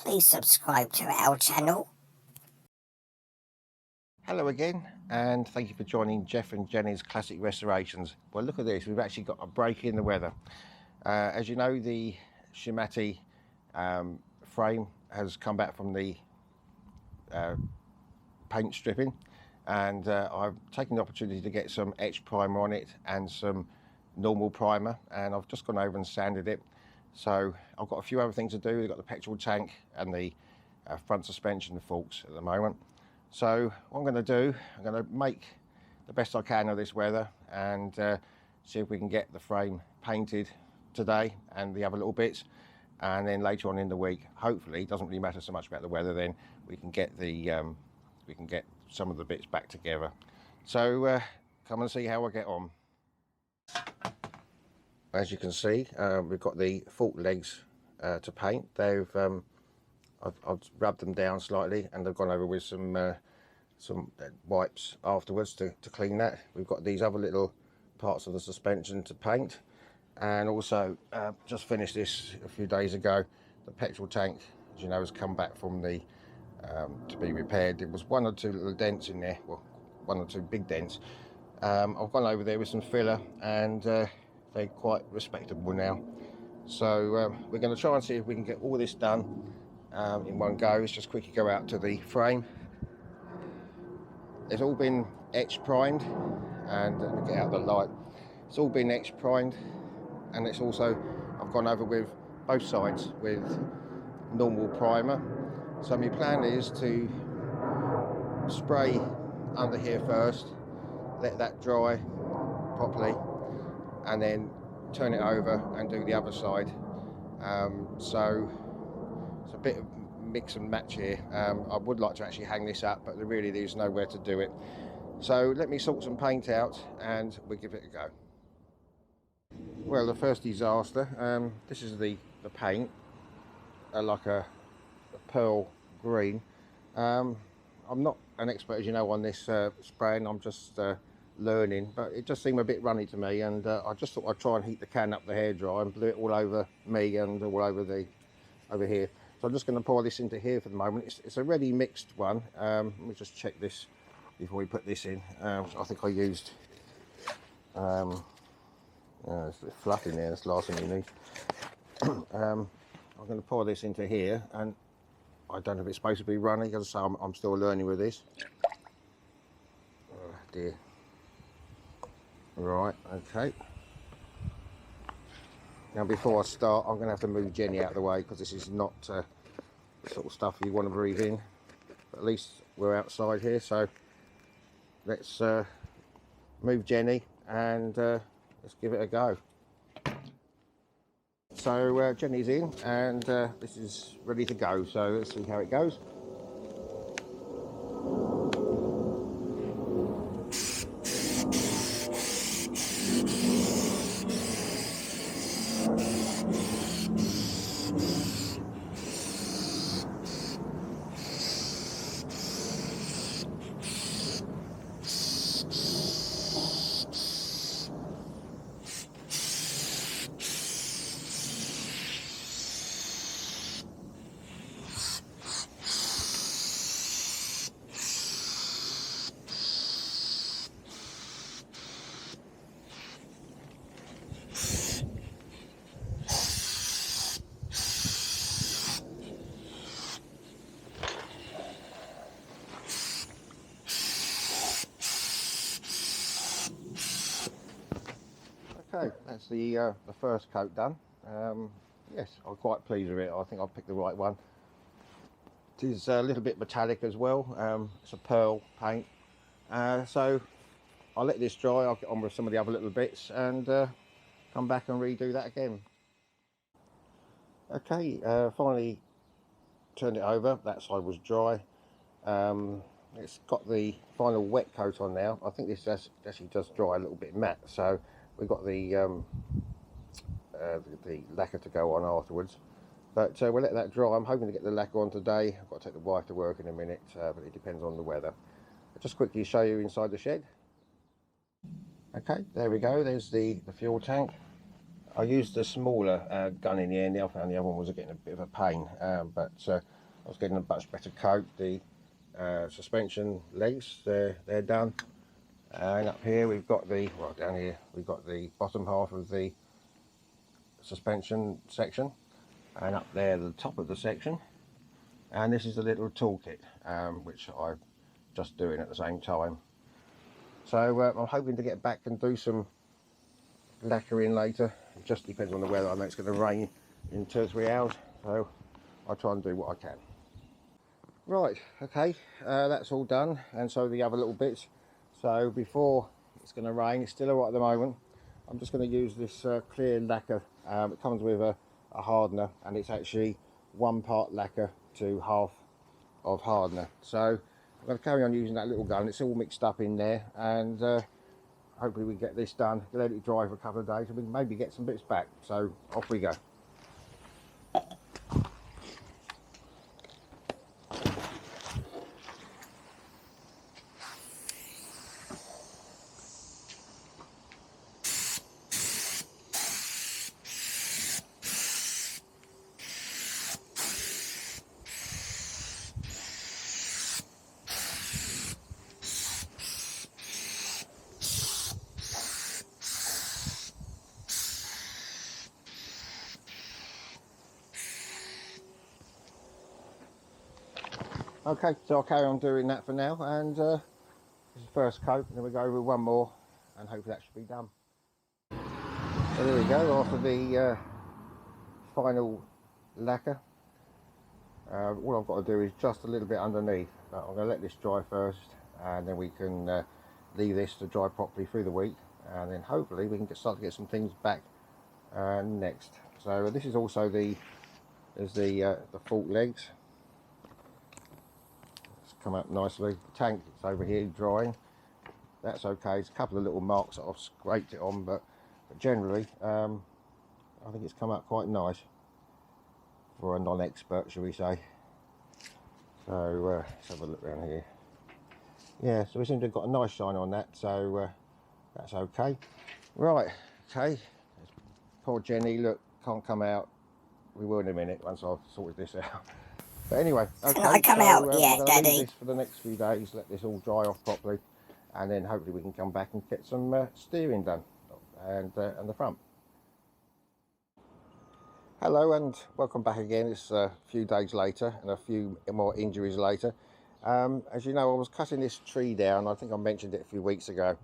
please subscribe to our channel. Hello again, and thank you for joining Jeff and Jenny's Classic Restorations. Well, look at this, we've actually got a break in the weather. As you know, the Cimatti frame has come back from the paint stripping, and I've taken the opportunity to get some etched primer on it and some normal primer, and I've just gone over and sanded it. So I've got a few other things to do. We've got the petrol tank and the front suspension forks at the moment. So what I'm going to do, I'm going to make the best I can of this weather and see if we can get the frame painted today and the other little bits, and then later on in the week, hopefully, it doesn't really matter so much about the weather, then we can get some of the bits back together. So come and see how I get on. As you can see, we've got the fork legs to paint. I've rubbed them down slightly, and they've gone over with some wipes afterwards to clean that. We've got these other little parts of the suspension to paint, and also just finished this a few days ago. The petrol tank, as you know, has come back from the to be repaired. There was one or two little dents in there, well, one or two big dents. I've gone over there with some filler, and they're quite respectable now. So we're going to try and see if we can get all this done in one go. Let's just quickly go out to the frame. It's all been etched primed, and let me get out the light. It's all been etched primed, and it's also, I've gone over with both sides with normal primer. So my plan is to spray under here first, let that dry properly, and then turn it over and do the other side. So it's a bit of mix and match here. I would like to actually hang this up, but really there's nowhere to do it. So let me sort some paint out and we'll give it a go. Well, the first disaster, this is the paint, like a pearl green. I'm not an expert, as you know, on this spraying. I'm just learning, but it just seemed a bit runny to me, and I just thought I'd try and heat the can up the hairdryer and blew it all over me and all over here. So I'm just going to pour this into here for the moment. It's a ready mixed one. Let me just check this before we put this in. I think I used there's a bit of fluff in there. That's the last thing you need. I'm going to pour this into here, and I don't know if it's supposed to be runny, because I'm still learning with this. Oh dear. Right, okay. Now before I start, I'm going to have to move Jenny out of the way, because this is not the sort of stuff you want to breathe in. But at least we're outside here, so let's move Jenny and let's give it a go. So Jenny's in, and this is ready to go, so let's see how it goes. Okay, that's the first coat done. Yes, I'm quite pleased with it. I think I've picked the right one. It is a little bit metallic as well. It's a pearl paint. So I'll let this dry. I'll get on with some of the other little bits and come back and redo that again. Okay, finally turned it over. That side was dry. It's got the final wet coat on now. I think this actually does dry a little bit matte, so we've got the lacquer to go on afterwards. But we'll let that dry. I'm hoping to get the lacquer on today. I've got to take the wife to work in a minute, but it depends on the weather. I'll just quickly show you inside the shed. Okay, there we go. There's the fuel tank. I used the smaller gun in the end. I found the other one was getting a bit of a pain, but I was getting a much better coat. The suspension legs, they're done. And up here we've got the, well, down here we've got the bottom half of the suspension section, and up there the top of the section. And this is the little toolkit, which I'm just doing at the same time. So I'm hoping to get back and do some lacquering later. It just depends on the weather. I know it's going to rain in 2 or 3 hours, so I'll try and do what I can. Right, okay, that's all done, and so the other little bits. So before it's going to rain, it's still alright at the moment. I'm just going to use this clear lacquer. It comes with a hardener, and it's actually 1 part lacquer to half of hardener. So I'm going to carry on using that little gun. It's all mixed up in there, and hopefully we get this done, let it dry for a couple of days, and we can maybe get some bits back. So off we go. Okay, so I'll carry on doing that for now, and this is the first coat, and then we go over 1 more, and hopefully that should be done. So there we go, after the final lacquer. All I've got to do is just a little bit underneath, but I'm going to let this dry first, and then we can leave this to dry properly through the week, and then hopefully we can start to get some things back next. So this is also the fork legs. Come up nicely. The tank is over here drying. That's okay. It's a couple of little marks that I've scraped it on, but generally I think it's come up quite nice for a non-expert, shall we say. So let's have a look around here. Yeah, so we seem to have got a nice shine on that, so that's okay. Right, okay. Poor Jenny, look, can't come out. We will in a minute once I've sorted this out. But anyway, okay, Not come out yet, I'm going to Daddy. leave this for the next few days, let this all dry off properly, and then hopefully we can come back and get some steering done, and the front. Hello and welcome back again. It's a few days later and a few more injuries later. As you know, I was cutting this tree down. I think I mentioned it a few weeks ago,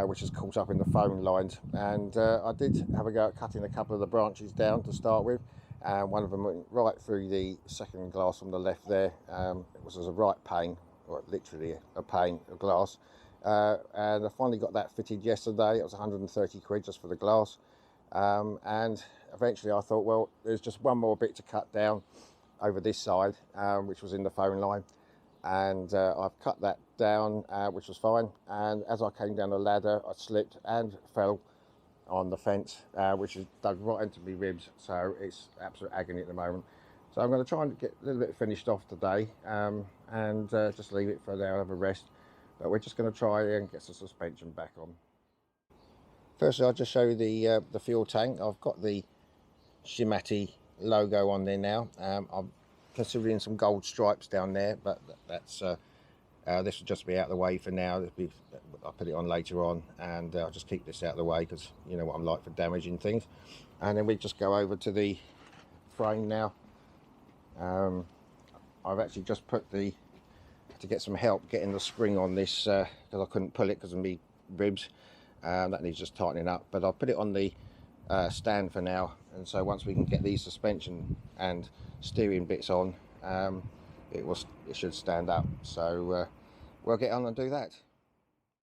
which is caught up in the phone lines, and I did have a go at cutting a couple of the branches down to start with. One of them went right through the second glass on the left there. It was a right pane, or literally a pane of glass, and I finally got that fitted yesterday. It was 130 quid just for the glass, and eventually I thought, well, there's just one more bit to cut down over this side, which was in the phone line, and I've cut that down, which was fine. And as I came down the ladder, I slipped and fell on the fence, which is dug right into my ribs, so it's absolute agony at the moment. So I'm going to try and get a little bit finished off today, and just leave it for an hour of a rest. But we're just going to try and get some suspension back on. Firstly, I'll just show you the fuel tank. I've got the Cimatti logo on there now. I'm considering some gold stripes down there, but that's this will just be out of the way for now. I'll put it on later on, and I'll just keep this out of the way because you know what I'm like for damaging things. And then we just go over to the frame now. I've actually just put to get some help getting the spring on this because I couldn't pull it because of my ribs. That needs just tightening up, but I'll put it on the stand for now, and so once we can get these suspension and steering bits on, it should stand up. So we'll get on and do that.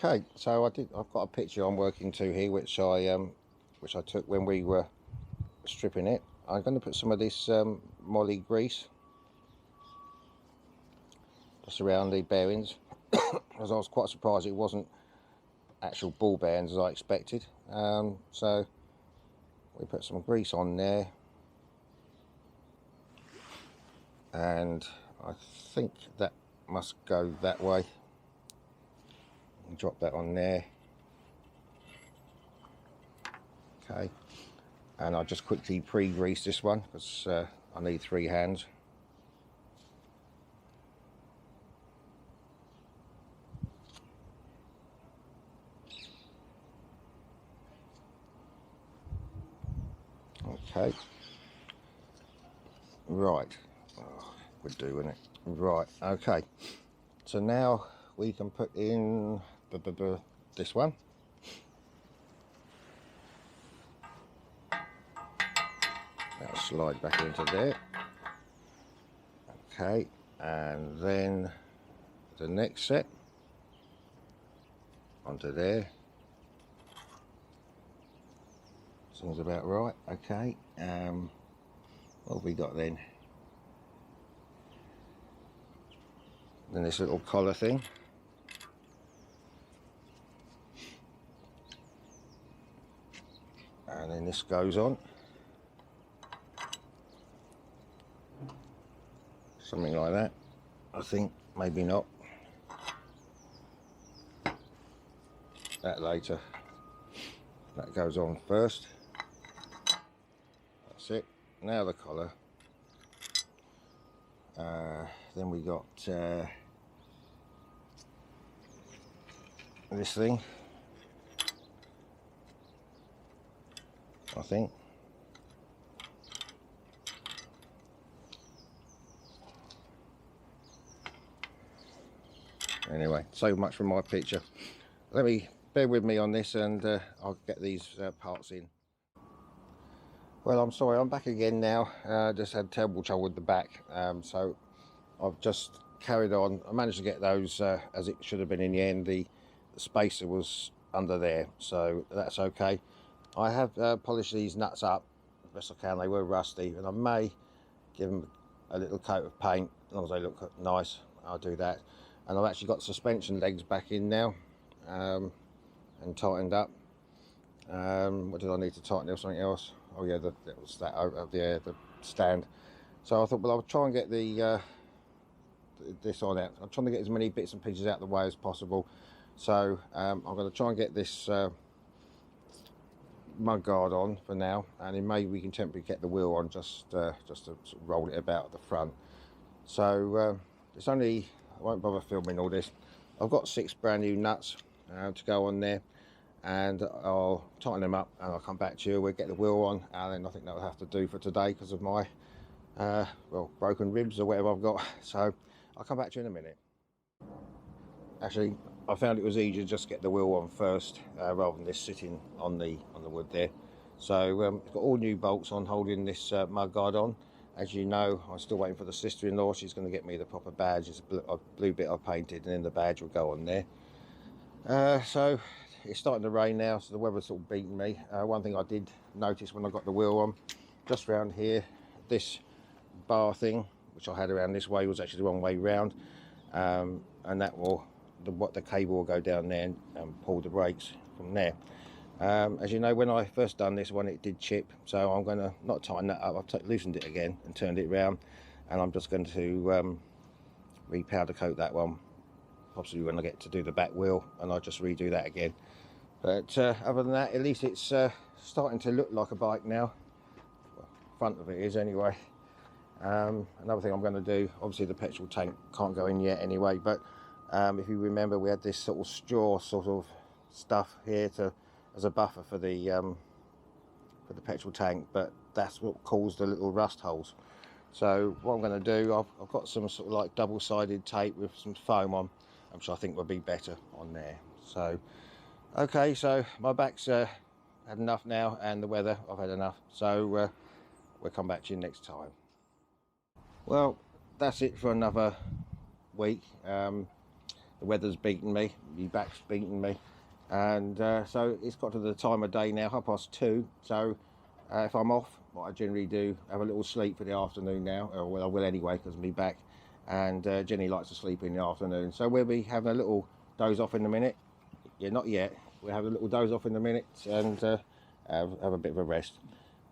Okay, so I've got a picture I'm working to here, which I took when we were stripping it. I'm going to put some of this moly grease just around the bearings, because I was quite surprised it wasn't actual ball bearings as I expected. So we put some grease on there, and I think that must go that way. Drop that on there. Okay, And I'll just quickly pre-grease this one because I need 3 hands. Okay, right, would do, wouldn't it? Right, okay, so now we can put in this one. That'll slide back into there. Okay, and then the next set onto there. Sounds about right. Okay, what have we got then? Then this little collar thing. And then this goes on. Something like that. I think, maybe not. That later. That goes on first. That's it. Now the collar. Then we got this thing, I think. Anyway, so much for my picture. Let me bear with me on this, and I'll get these parts in. Well, I'm sorry, I'm back again now. Just had terrible trouble with the back, so I've just carried on. I managed to get those as it should have been in the end. The spacer was under there, so that's okay. I have polished these nuts up as best I can. They were rusty, and I may give them a little coat of paint. As long as they look nice, I'll do that. And I've actually got suspension legs back in now, and tightened up. What did I need to tighten? There was something else. Oh yeah, that was that over there, the stand. So I thought, well, I'll try and get the this on out. I'm trying to get as many bits and pieces out of the way as possible. So I'm going to try and get this mud guard on for now, and then maybe we can temporarily get the wheel on just to sort of roll it about at the front. So it's only, I won't bother filming all this. I've got 6 brand new nuts to go on there, and I'll tighten them up and I'll come back to you. We'll get the wheel on, and then I think that'll have to do for today because of my well, broken ribs or whatever I've got. So I'll come back to you in a minute. Actually, I found it was easier to just get the wheel on first rather than this sitting on the wood there. So it's got all new bolts on holding this mud guard on. As you know, I'm still waiting for the sister-in-law. She's going to get me the proper badge. It's a blue bit I painted, and then the badge will go on there. So it's starting to rain now, so the weather's sort of beating me. One thing I did notice when I got the wheel on, just around here, this bar thing, which I had around this way, was actually the wrong way round, and that will, the cable will go down there and pull the brakes from there. As you know, when I first done this one, it did chip, so I'm going to not tighten that up. I've loosened it again and turned it round, and I'm just going to re-powder coat that one, possibly when I get to do the back wheel, and I'll just redo that again. But other than that, at least it's starting to look like a bike now. Well, front of it is anyway. Another thing I'm going to do, obviously the petrol tank can't go in yet anyway, but if you remember, we had this sort of straw sort of stuff here as a buffer for the petrol tank, but that's what caused the little rust holes. So what I'm going to do, I've got some sort of like double-sided tape with some foam on, which I think will be better on there. So okay, so my back's had enough now, and the weather, I've had enough, so we'll come back to you next time. Well, that's it for another week. The weather's beaten me, my back's beaten me, and so it's got to the time of day now, 2:30. So if I'm off, what I generally do, have a little sleep for the afternoon now, or well, I will anyway because of me back, and Jenny likes to sleep in the afternoon, so we'll be having a little doze off in a minute. Yeah, not yet, we'll have a little doze off in a minute and have a bit of a rest.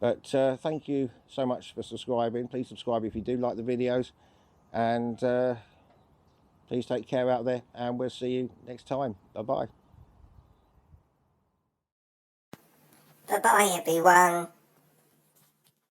But thank you so much for subscribing. Please subscribe if you do like the videos, and please take care out there, and we'll see you next time. Bye bye. Bye bye, everyone.